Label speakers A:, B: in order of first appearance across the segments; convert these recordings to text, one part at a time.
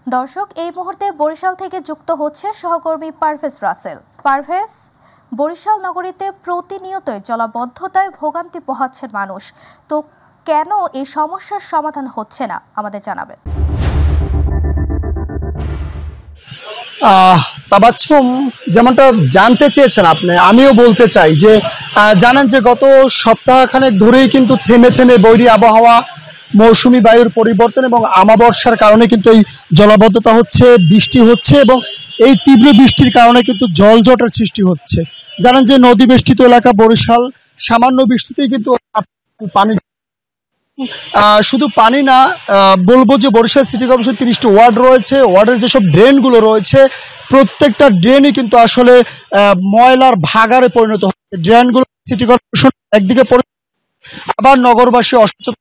A: দর্শক, এই মুহূর্তে বরিশাল থেকে যুক্ত হচ্ছে সহকর্মী পারভেজ রাসেল। পারভেজ, বরিশাল নগরীতে প্রতিনিয়তই জলাবদ্ধতায় ভোগান্তি পোহাচ্ছেন মানুষ, তো কেন এই সমস্যার সমাধান হচ্ছে না আমাদের জানাবেন।
B: তাবাচ্ছুম, যেমনটা জানতে চেয়েছেন আপনি, আমিও বলতে চাই যে জানেন যে গত সপ্তাহখানেক ধরেই কিন্তু থেমে থেমে বৈরী আবহাওয়া, মৌসুমী বায়ুর পরিবর্তন এবং আমাবর্ষার কারণে কিন্তু এই জলাবদ্ধতা হচ্ছে, বৃষ্টি হচ্ছে এবং এই তীব্র বৃষ্টির কারণে কিন্তু জলজটের সৃষ্টি হচ্ছে। জানেন যে নদী বেষ্টিত এলাকা বরিশাল, সামান্য বৃষ্টিতেই কিন্তু পানি, শুধু পানি না, বলবো যে বরিশাল সিটি কর্পোরেশন 30টি ওয়ার্ড রয়েছে, ওয়ার্ডের যেসব ড্রেনগুলো রয়েছে প্রত্যেকটা ড্রেনই কিন্তু আসলে ময়লার ভাগারে পরিণত হচ্ছে। ড্রেনগুলো সিটি কর্পোরেশন একদিকে আবার নগরবাসী অসচেতন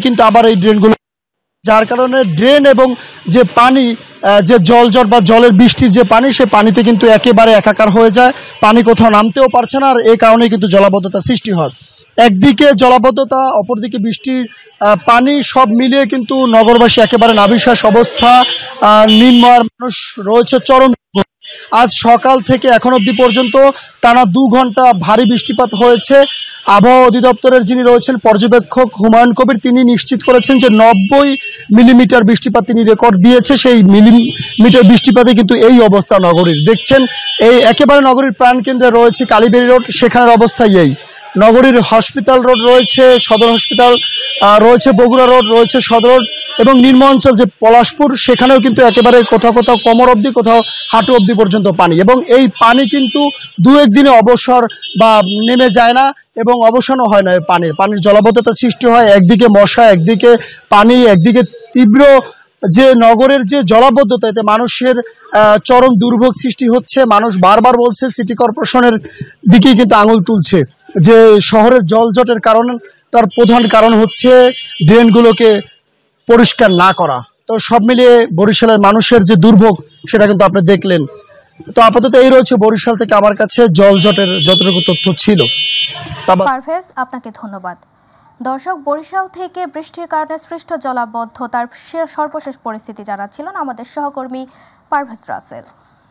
B: কিন্তু আবার এই ড্রেনগুলো, যার কারণে ড্রেন এবং যে পানি, যে জলজট বা জলের বৃষ্টির যে পানি, সে পানিতে কিন্তু একেবারে একাকার হয়ে যায়, পানি কোথাও নামতেও পারছে না, আর এই কারণে কিন্তু জলাবদ্ধতার সৃষ্টি হয়। একদিকে জলাবদ্ধতা, অপরদিকে বৃষ্টির পানি, সব মিলিয়ে কিন্তু নগরবাসী একেবারে নাভিশ্বাস অবস্থা, নির্ময় মানুষ রয়েছে চরম। আজ সকাল থেকে এখন অবধি পর্যন্ত টানা 2 ঘন্টা ভারী বৃষ্টিপাত হয়েছে। আবহাওয়া অধিদপ্তরের যিনি রয়েছেন পর্যবেক্ষক হুমায়ুন কবির, তিনি নিশ্চিত করেছেন যে 90 মিলিমিটার বৃষ্টিপাত তিনি রেকর্ড দিয়েছে। সেই মিলিমিটার বৃষ্টিপাতে কিন্তু এই অবস্থা নগরীর। দেখছেন এই একেবারে নগরীর প্রাণকেন্দ্রে রয়েছে কালীবাড়ি রোড, সেখানের অবস্থা এই। নগরীর হসপিটাল রোড রয়েছে, সদর হসপিটাল রয়েছে, বগুড়া রোড রয়েছে, সদর রোড এবং নিম্ন অঞ্চল যে পলাশপুর, সেখানেও কিন্তু একেবারে কোথাও কোথাও কোমর অবধি, কোথাও হাঁটু অবধি পর্যন্ত পানি। এবং এই পানি কিন্তু 2-1 দিনে অবসর বা নেমে যায় না এবং অবসানও হয় না। পানির জলাবদ্ধতা সৃষ্টি হয়, একদিকে মশা, একদিকে পানি, একদিকে তীব্র যে নগরের যে জলাবদ্ধতা, এতে মানুষের চরম দুর্ভোগ সৃষ্টি হচ্ছে। মানুষ বারবার বলছে, সিটি কর্পোরেশনের দিকেই কিন্তু আঙুল তুলছে যে শহরের জলজটের কারণ, তার প্রধান কারণ হচ্ছে ড্রেনগুলোকে পরিষ্কার না করা। তো সব মিলিয়ে বরিশালের মানুষের যে দুর্ভোগ, সেটা কিন্তু আপনি দেখলেন। তো আপাতত এই রয়েছে বরিশাল থেকে আমার কাছে জলজটের যতটুকু তথ্য ছিল।
A: পারভেজ, আপনাকে ধন্যবাদ। দর্শক, বরিশাল থেকে বৃষ্টির কারণে সৃষ্ট জলাবদ্ধতার সর্বশেষ পরিস্থিতি জানাচ্ছিলেন আমাদের সহকর্মী পারভেজ রাসেল।